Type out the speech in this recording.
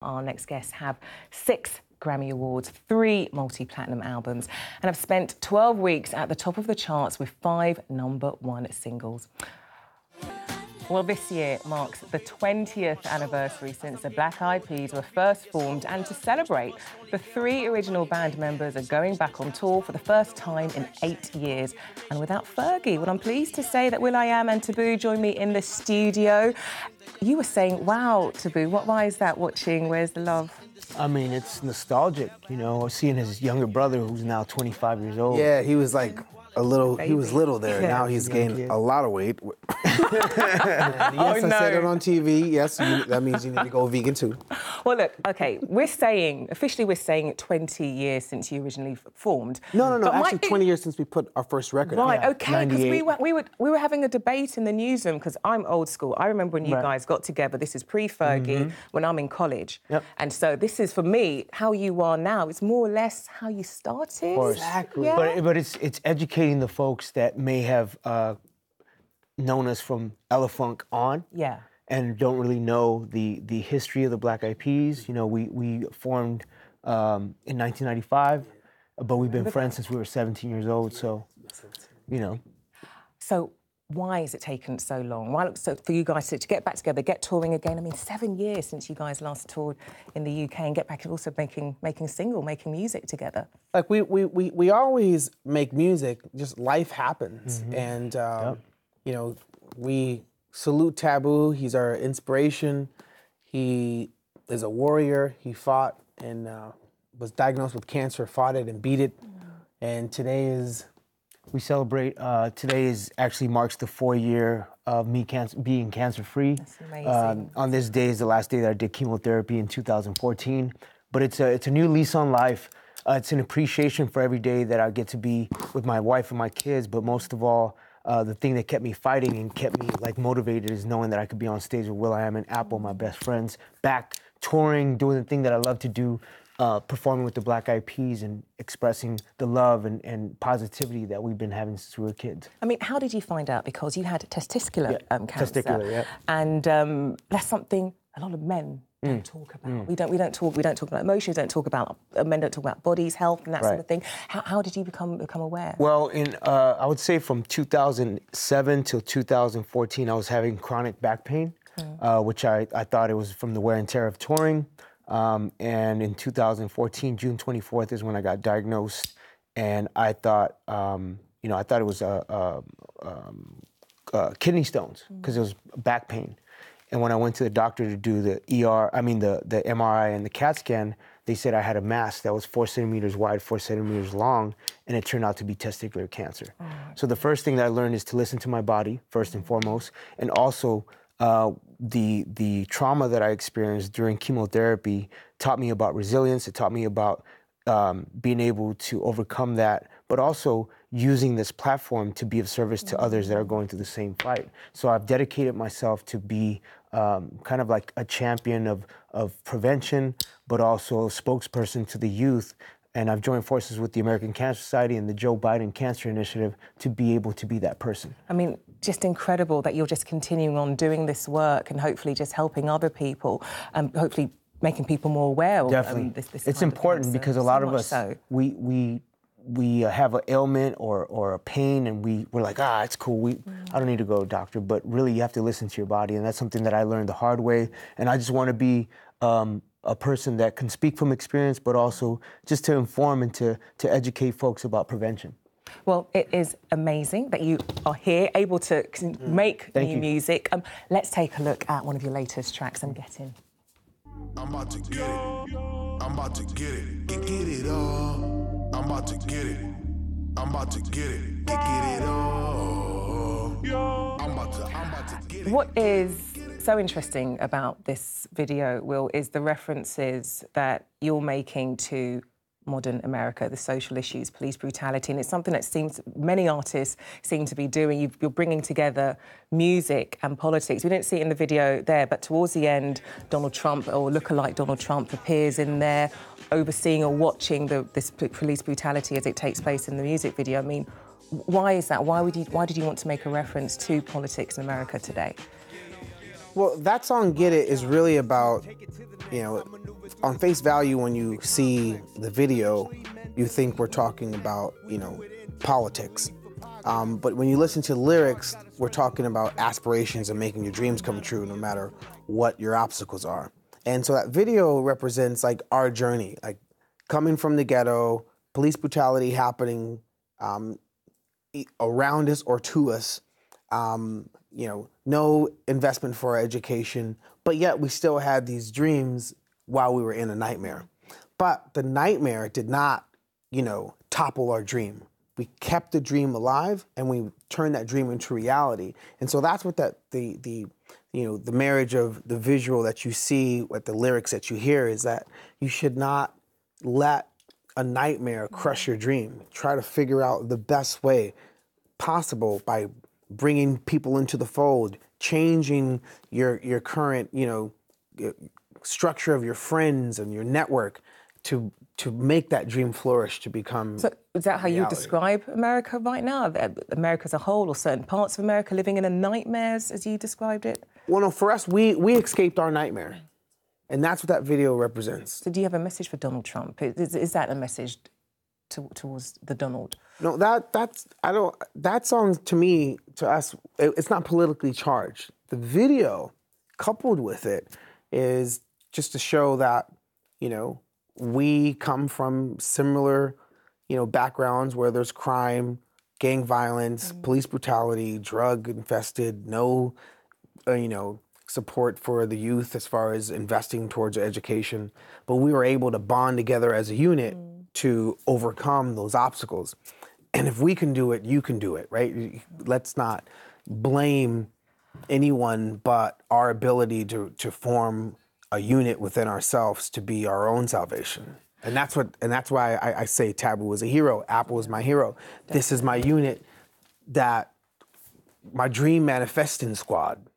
Our next guests have 6 Grammy Awards, 3 multi-platinum albums, and have spent 12 weeks at the top of the charts with 5 #1 singles. Well, this year marks the 20th anniversary since the Black Eyed Peas were first formed, and to celebrate, the 3 original band members are going back on tour for the first time in 8 years. And without Fergie, well, I'm pleased to say that Will.i.am and Taboo join me in the studio. You were saying, wow, Taboo, why is that watching Where's the Love? I mean, it's nostalgic, you know, seeing his younger brother who's now 25 years old. Yeah, he was like a little, Baby. he was little there. Yeah. Now he's gained a lot of weight. Yes, Oh, I said it on TV. Yes, that means you need to go vegan too. Well, look, okay, officially we're saying 20 years since you originally formed. No, But actually 20 years since we put our first record out. Right, Yeah. okay, because we were having a debate in the newsroom, because I'm old school. I remember when you guys got together, this is pre-Fergie, when I'm in college. Yep. And so this is, for me, how you are now. It's more or less how you started. Of course. Exactly. Yeah. But it's educating the folks that may have known us from Ella Funk on. Yeah. And don't really know the history of the Black Eyed Peas. You know, we formed in 1995, but we've been friends since we were 17 years old, so, you know. So why has it taken so long? So for you guys to get back together, get touring again? I mean, 7 years since you guys last toured in the UK, and get back and also making music together. Like we always make music, just life happens. And, you know, we salute Taboo. He's our inspiration. He is a warrior. He fought and was diagnosed with cancer, fought it and beat it. And today is... We celebrate, today actually marks the 4-year of me being cancer-free. That's amazing. On this day is the last day that I did chemotherapy in 2014. But it's a new lease on life. It's an appreciation for every day that I get to be with my wife and my kids, but most of all, the thing that kept me fighting and kept me like motivated is knowing that I could be on stage with Will.i.am and Apple, my best friends, back touring, doing the thing that I love to do, performing with the Black Eyed Peas and expressing the love and positivity that we've been having since we were kids. I mean, how did you find out? Because you had testicular cancer. Testicular, yeah. And that's something a lot of men don't talk about. We don't talk about emotions, men don't talk about bodies, health, and that sort of thing. How did you become aware? Well, I would say from 2007 till 2014, I was having chronic back pain, which I thought it was from the wear and tear of touring. And in 2014, June 24th is when I got diagnosed, and I thought, I thought it was kidney stones, because it was back pain. And when I went to the doctor to do the MRI and the CAT scan, they said I had a mass that was 4 centimeters wide, 4 centimeters long, and it turned out to be testicular cancer. So the first thing that I learned is to listen to my body, first and foremost, and also the trauma that I experienced during chemotherapy taught me about resilience. It taught me about being able to overcome that, but also using this platform to be of service to others that are going through the same fight. So I've dedicated myself to be kind of like a champion of prevention, but also a spokesperson to the youth. And I've joined forces with the American Cancer Society and the Joe Biden Cancer Initiative to be able to be that person. I mean, just incredible that you're just continuing on doing this work and hopefully just helping other people, and hopefully making people more aware of this It's important because a lot of us, so. we have an ailment or a pain, and we're like, it's cool. I don't need to go to a doctor. But really, you have to listen to your body, and that's something that I learned the hard way. And I just want to be a person that can speak from experience, but also just to inform and to educate folks about prevention. Well, it is amazing that you are here, able to make new music. Let's take a look at one of your latest tracks and get in. I'm about to get it. I'm about to get it. Get it all. I'm about to get it. I'm about to get it. Get it all. I'm about to get it. What is so interesting about this video, Will, is the references that you're making to modern America, the social issues, police brutality, and it's something that many artists seem to be doing. You're bringing together music and politics. We didn't see it in the video there, but towards the end, Donald Trump, or lookalike Donald Trump, appears in there, overseeing or watching this police brutality as it takes place in the music video. I mean, why is that? Why did you want to make a reference to politics in America today? Well, that song "Get It" is really about, you know, on face value when you see the video, you think we're talking about, you know, politics. But when you listen to the lyrics, we're talking about aspirations and making your dreams come true no matter what your obstacles are. And so that video represents like our journey, like coming from the ghetto, police brutality happening around us or to us, you know, no investment for our education, but yet we still had these dreams while we were in a nightmare. But the nightmare did not, you know, topple our dream. We kept the dream alive and we turned that dream into reality. And so that's what the marriage of the visual that you see with the lyrics that you hear is that you should not let a nightmare crush your dream. Try to figure out the best way possible by bringing people into the fold, changing your current, you know, structure of your friends and your network to make that dream flourish, to become. So is that how reality. you describe America right now? America as a whole, or certain parts of America living in a nightmare, as you described it? Well, no, for us, we escaped our nightmare. And that's what that video represents. So do you have a message for Donald Trump? Is that a message towards the Donald? No, that song to me, to us, it's not politically charged. The video, coupled with it, is just to show that, you know, we come from similar, you know, backgrounds where there's crime, gang violence, police brutality, drug infested, no, you know, support for the youth as far as investing towards education. But we were able to bond together as a unit to overcome those obstacles. And if we can do it, you can do it, right? Let's not blame anyone but our ability to form a unit within ourselves to be our own salvation. And that's why I say Taboo is a hero. Apple is my hero. This is my unit, that my dream manifesting squad.